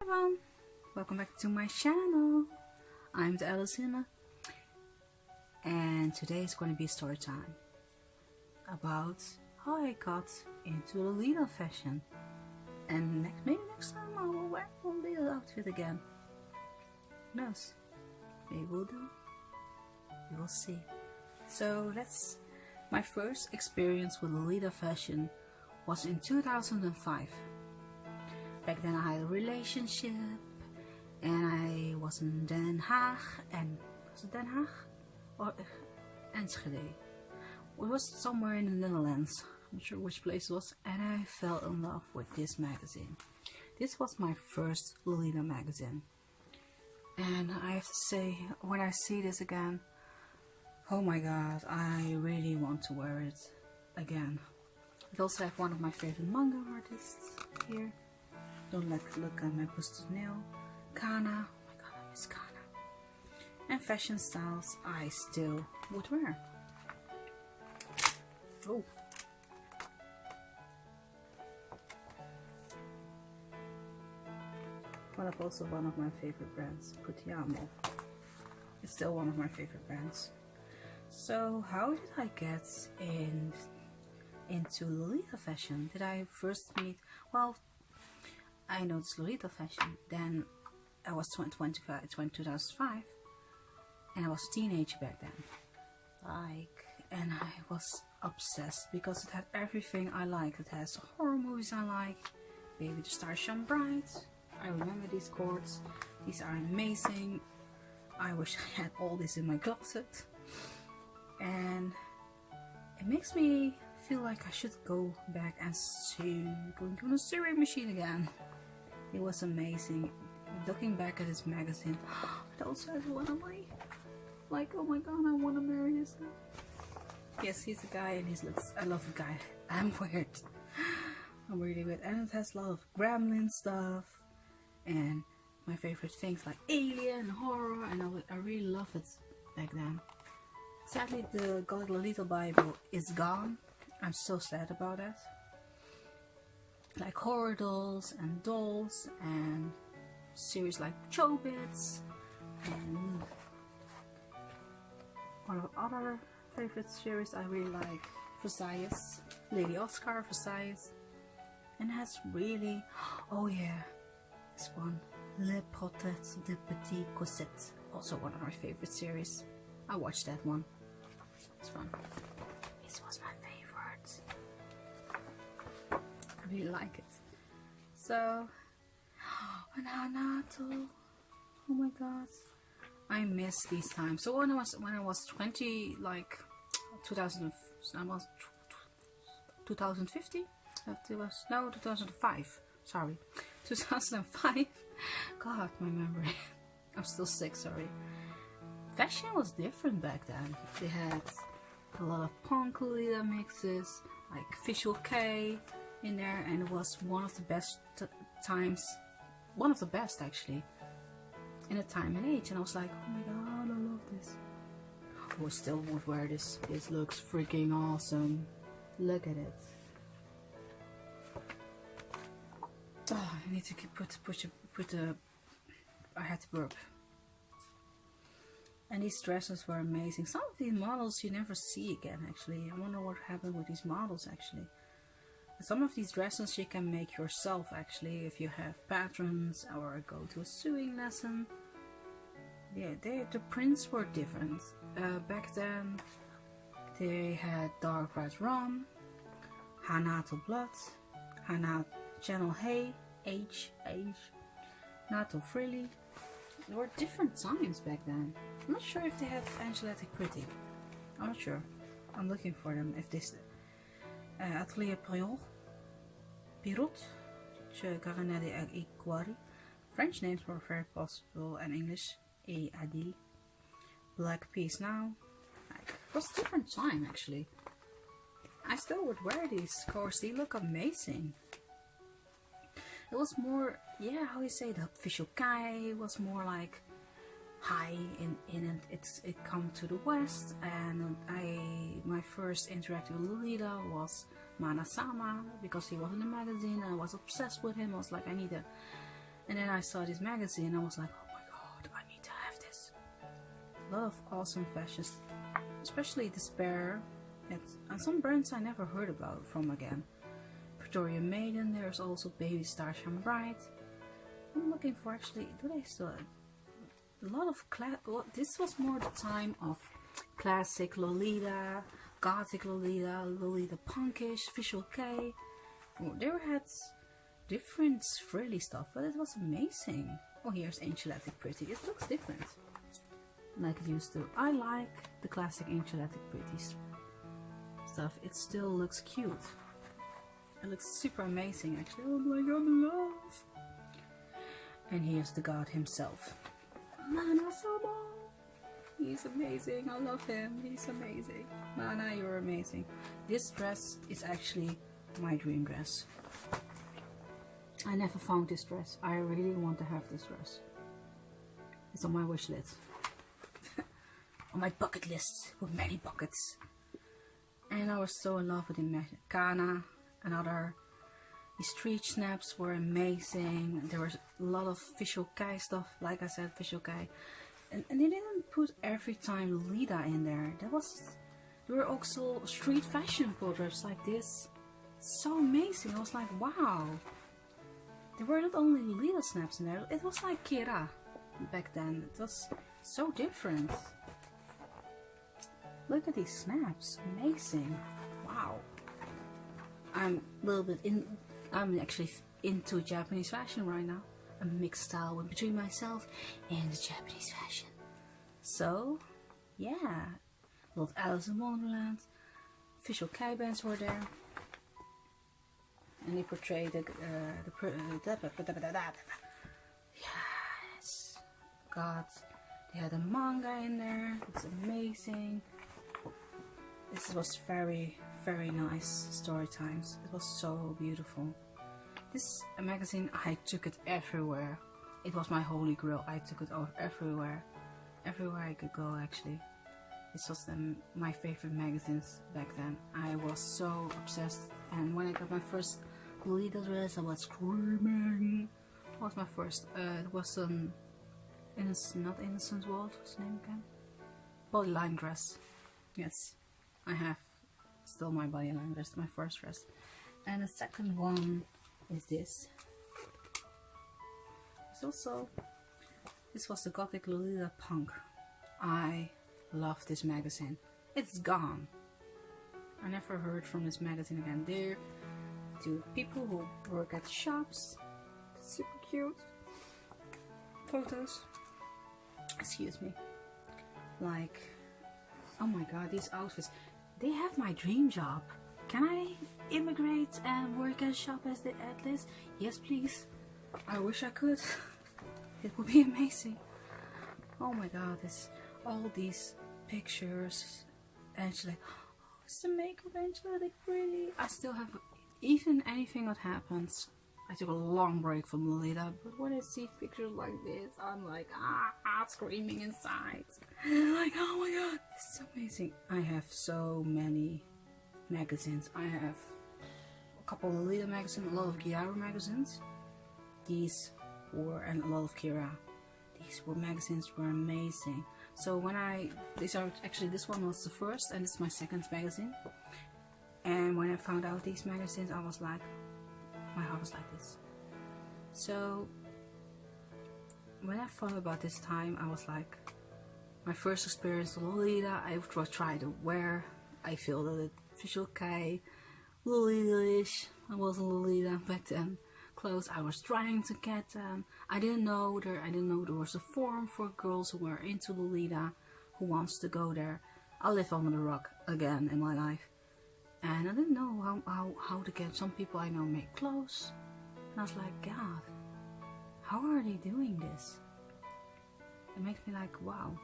Everyone, welcome back to my channel. I'm the Alicina, and today is going to be story time about how I got into Lolita fashion. And maybe next time I will wear Lolita outfit again. Who knows? Maybe we'll do. We will see. So my first experience with Lolita fashion was in 2005. Back then I had a relationship and I was in Den Haag, and was it Den Haag? Or Enschede? It was somewhere in the Netherlands, I'm not sure which place it was, and I fell in love with this magazine. This was my first Lolita magazine, and I have to say, when I see this again, oh my god, I really want to wear it again. I also have one of my favorite manga artists here. Don't look at my busted nail. Kana. Oh my god, I miss Kana. And fashion styles I still would wear. Oh. Also one of my favorite brands, Putiamo. It's still one of my favorite brands. So how did I get into Lolita fashion? Did I first meet, well, I know it's Lolita fashion. Then I was 2005, and I was a teenager back then. And I was obsessed because it had everything I like. It has horror movies I like. Baby the Stars Shine Bright. I remember these cords. These are amazing. I wish I had all this in my closet. And it makes me feel like I should go back and go into the sewing machine again. It was amazing. Looking back at this magazine, it also has one of my, like, oh my god, I want to marry this guy. Yes, he's a guy and he looks, I love the guy. I'm weird. I'm really weird. And it has a lot of gremlin stuff and my favorite things like alien, horror, and I really love it back then. Sadly, the God Lolita Bible is gone. I'm so sad about that. Like horror dolls and series like Chobits, and one of other favorite series I really like, Versailles, Lady Oscar, Versailles, and it has really, oh yeah, this one, Le Portrait de Petit Cosette, also one of my favorite series. I watched that one. It's fun. This was my favorite. I really like it. So, Nato. Oh my god, I miss these times. So when I was 20, like 2000, I was 2050. It was no 2005. Sorry, 2005. God, my memory. I'm still sick. Sorry. Fashion was different back then. They had a lot of punk Lolita mixes, like Visual K in there, and it was one of the best times, one of the best actually, in a time and age. And I was like, oh my god, I love this. Oh, I still would wear this. This looks freaking awesome. Look at it. Oh, I need to keep I had to burp. And these dresses were amazing. Some of these models you never see again actually. I wonder what happened with these models actually. And some of these dresses you can make yourself actually if you have patterns or go to a sewing lesson. Yeah, the prints were different. Back then they had Dark Red Rum, Hanato Blood, Channel Hay, H, Nato Frilly. There were different times back then. I'm not sure if they had Angelique Pretty. I'm not sure. I'm looking for them. If this Atelier Pirot, Carinade et Equari. French names were very possible, and English et Adil. Black Peace Now. Like, it was a different time actually. I still would wear these. Of course, they look amazing. It was more, yeah, how you say, the Visual Kai was more like high in it come to the west, and my first interaction with Lolita was Mana Sama, because he was in the magazine and I was obsessed with him. I was like, I need And then I saw this magazine and I was like, oh my god, I need to have this. A lot of awesome fashions, especially Despair, and some brands I never heard about from again. Victoria Maiden, there's also Baby Star Shine Bright. I'm looking for, actually, do they still a lot of well, this was more the time of classic Lolita, gothic Lolita, Lolita punkish, Visual K. They had different frilly stuff, but it was amazing. Oh, here's Angelatic Pretty. It looks different, like it used to. I like the classic Angelatic Pretty stuff. It still looks cute. It looks super amazing, actually. Oh my god, love! And here's the god himself, Mana Sama. He's amazing. I love him. He's amazing. Mana, you're amazing. This dress is actually my dream dress. I never found this dress. I really want to have this dress. It's on my wish list. On my bucket list with many buckets. And I was so in love with him. Kana, another. His street snaps were amazing. There was a lot of Visual Kei stuff. Like I said, Visual Kei. And they didn't put every time Lolita in there. There were also street fashion portraits like this. So amazing. I was like, wow. There were not only Lolita snaps in there, it was like Kira back then. It was so different. Look at these snaps. Amazing. Wow. I'm a little bit I'm actually into Japanese fashion right now. A mixed style in between myself and the Japanese fashion. So, yeah. Love Alice in Wonderland. Visual Kei bands were there. And they portrayed yes. God, they had a manga in there. It's amazing. This was very, very nice story times. It was so beautiful. This magazine, I took it everywhere. It was my holy grail. I took it everywhere. Everywhere I could go, actually. This was my favorite magazines back then. I was so obsessed. And when I got my first Lolita dress, I was screaming. What was my first? It was an not Innocent World. What's the name again? Bodyline dress. Yes, I have still my bodyline dress. My first dress. And the second one is this. It's also, this was the Gothic Lolita Punk. I love this magazine. It's gone. I never heard from this magazine again. There to people who work at shops. Super cute photos. Excuse me. Like, oh my god, these outfits. They have my dream job. Can I immigrate and work at a shop as the atlas? Yes, please. I wish I could. It would be amazing. Oh my god, all these pictures. Angela, oh, it's the makeup, Angela, they pretty. I still have, even anything that happens. I took a long break from Lolita, but when I see pictures like this, I'm like, screaming inside. Like, oh my god, it's so amazing. I have so many magazines. I have a couple of Lolita magazines, a lot of Gyaru magazines. These were, and a lot of Kira. These magazines were amazing. So when this one was the first, and it's my second magazine. And when I found out these magazines, I was like, my heart was like this. So when I thought about this time, I was like, my first experience with Lolita, I would try to wear. I feel that it Visual Kei, Lolita-ish. I wasn't Lolita back then. Clothes I was trying to get them. I didn't know there was a forum for girls who were into Lolita, who wants to go there. I live under the rock again in my life, and I didn't know how to get. Some people I know make clothes, and I was like, God, how are they doing this? It makes me like, wow.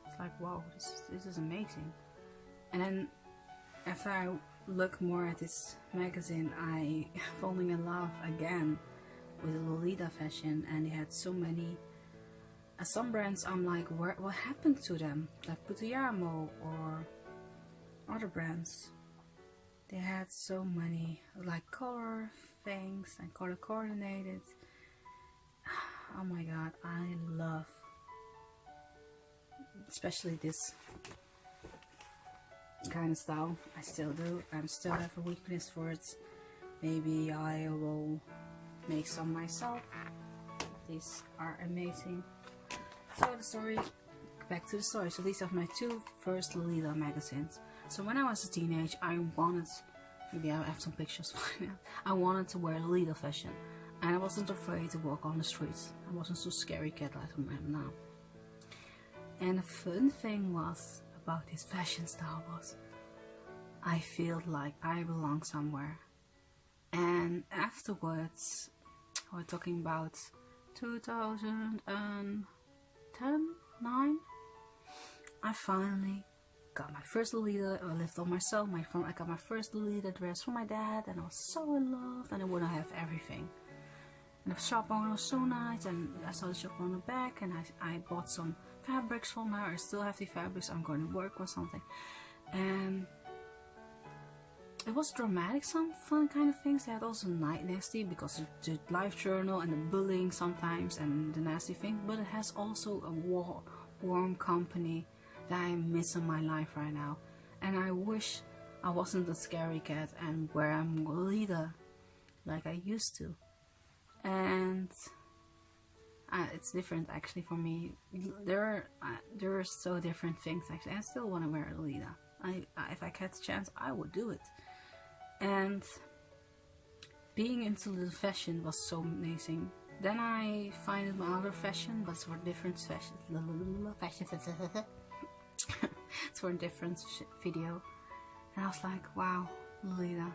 It's like, wow, this is amazing. And then after I look more at this magazine, I falling in love again with the Lolita fashion, and they had so many. Some brands, I'm like, what happened to them? Like Putuyamo or other brands. They had so many like color things and color coordinated. Oh my god, I love especially this kind of style. I still do. I still have a weakness for it. Maybe I will make some myself. These are amazing. So the story, back to the story. So these are my two first Lolita magazines. So when I was a teenage, I wanted, maybe I have some pictures for you. I wanted to wear Lolita fashion, and I wasn't afraid to walk on the streets. I wasn't so scary cat like I am now. And the fun thing was about this fashion style was I feel like I belong somewhere. And afterwards, we're talking about 2010, 9, I finally got my first Lolita. I lived on myself. I got my first Lolita dress from my dad, and I was so in love, and I wouldn't have everything. And the shop owner was so nice, and I saw the shop owner back, and I bought some fabrics from her. I still have the fabrics. I'm going to work with something, and it was dramatic, some fun kind of things. They had also nasty, because the life journal and the bullying sometimes and the nasty thing, but it has also a warm company that I miss in my life right now. And I wish I wasn't a scary cat and where I'm Lolita like I used to. And it's different actually for me. There are so different things actually. I still want to wear a Lolita. If I get the chance, I would do it. And being into the fashion was so amazing. Then I find my other fashion, but it's for different fashion. It's for a different video. And I was like, wow, Lolita.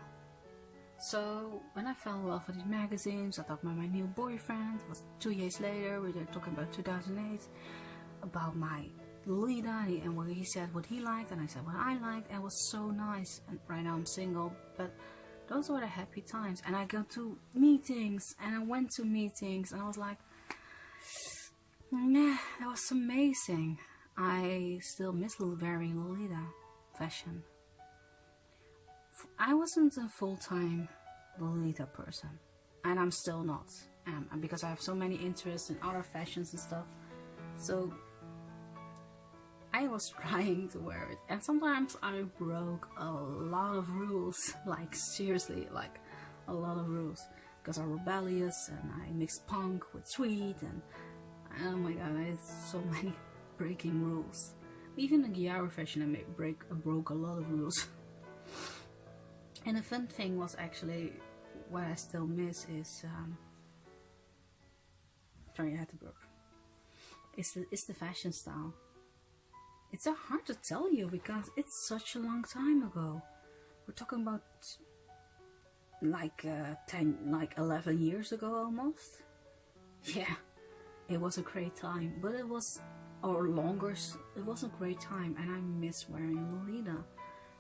So when I fell in love with these magazines, I talked about my new boyfriend. It was 2 years later. We were talking about 2008, about my Lolita, and what he said what he liked, and I said what I liked, and it was so nice. And right now I'm single, but those were the happy times. And I go to meetings, and I went to meetings, and I was like, nah, that was amazing. I still miss wearing Lolita fashion. I wasn't a full-time Lolita person, and I'm still not, because I have so many interests in other fashions and stuff. So I was trying to wear it, and sometimes I broke a lot of rules, like seriously, like a lot of rules, because I'm rebellious and I mixed punk with sweet, and oh my god, I had so many breaking rules. Even in Gyaro fashion I broke a lot of rules. And the fun thing was actually, what I still miss is, sorry I had to burp, it's the fashion style. It's so hard to tell you because it's such a long time ago. We're talking about like 11 years ago almost. Yeah, it was a great time, but it was, or longer, it was a great time, and I miss wearing Lolita.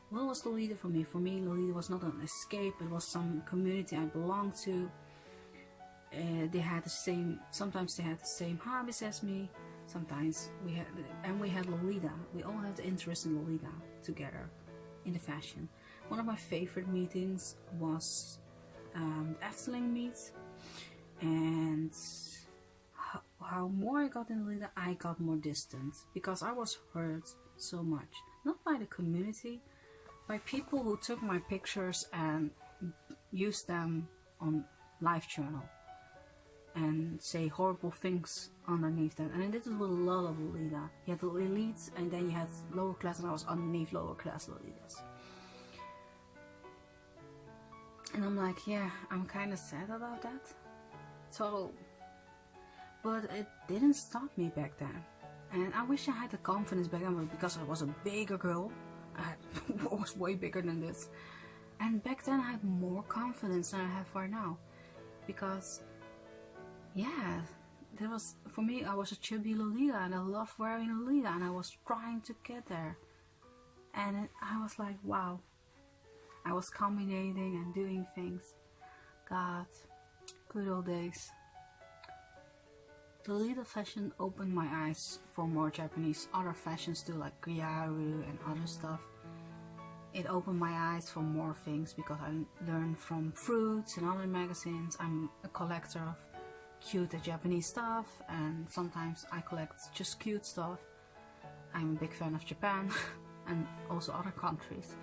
What was Lolita for me? For me, Lolita was not an escape, it was some community I belonged to. They had the same, sometimes they had the same hobbies as me. Sometimes we had Lolita. We all had interest in Lolita together in the fashion. One of my favorite meetings was the Efteling meet, and how more I got in Lolita, I got more distant because I was hurt so much, not by the community, by people who took my pictures and used them on live journal and say horrible things underneath them. And this is with a lot of Lolita. You had the elites, and then you had lower class, and I was underneath lower class Lolitas. And I'm like, yeah, I'm kind of sad about that. So, but it didn't stop me back then. And I wish I had the confidence back then, because I was a bigger girl. I was way bigger than this. And back then I had more confidence than I have right now. Because yeah, there was, for me, I was a chubby Lolita, and I loved wearing Lolita, and I was trying to get there. And I was like, wow, I was combinating and doing things. God, good old days. The Lolita fashion opened my eyes for more Japanese other fashions too, like Gyaru and other stuff. It opened my eyes for more things because I learned from Fruits and other magazines. I'm a collector of cute Japanese stuff, and sometimes I collect just cute stuff. I'm a big fan of Japan and also other countries.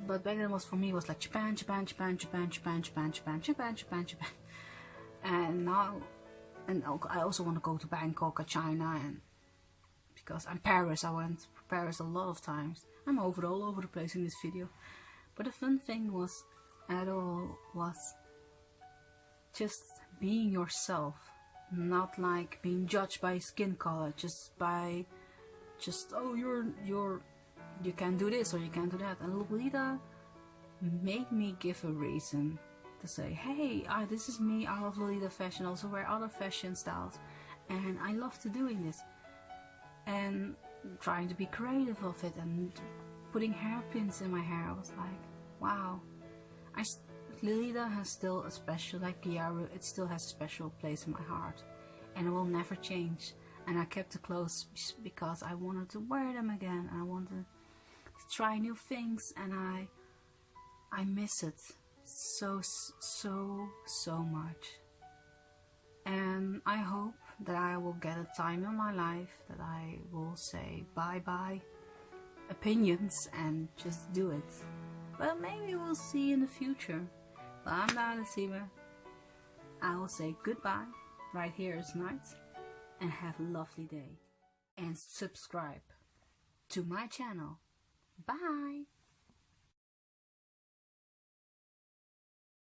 But back then for me was like Japan, Japan, Japan, Japan, Japan, Japan, Japan, Japan, Japan, Japan. And now, I also want to go to Bangkok or China, and because I'm Paris, I went to Paris a lot of times. I'm all over the place in this video. But the fun thing was just being yourself, not like being judged by skin color, oh, you can't do this or you can't do that. And Lolita made me give a reason to say, hey, this is me, I love Lolita fashion, also wear other fashion styles, and I love to doing this, and trying to be creative of it, and putting hairpins in my hair. I was like, wow, Lolita has still a special, like Gyaru, it still has a special place in my heart, and it will never change. And I kept the clothes because I wanted to wear them again, and I wanted to try new things, and I miss it so much. And I hope that I will get a time in my life that I will say bye-bye opinions and just do it. Well, maybe we'll see in the future. But I'm Lolita. I will say goodbye. Right here is night. And have a lovely day. And subscribe to my channel. Bye.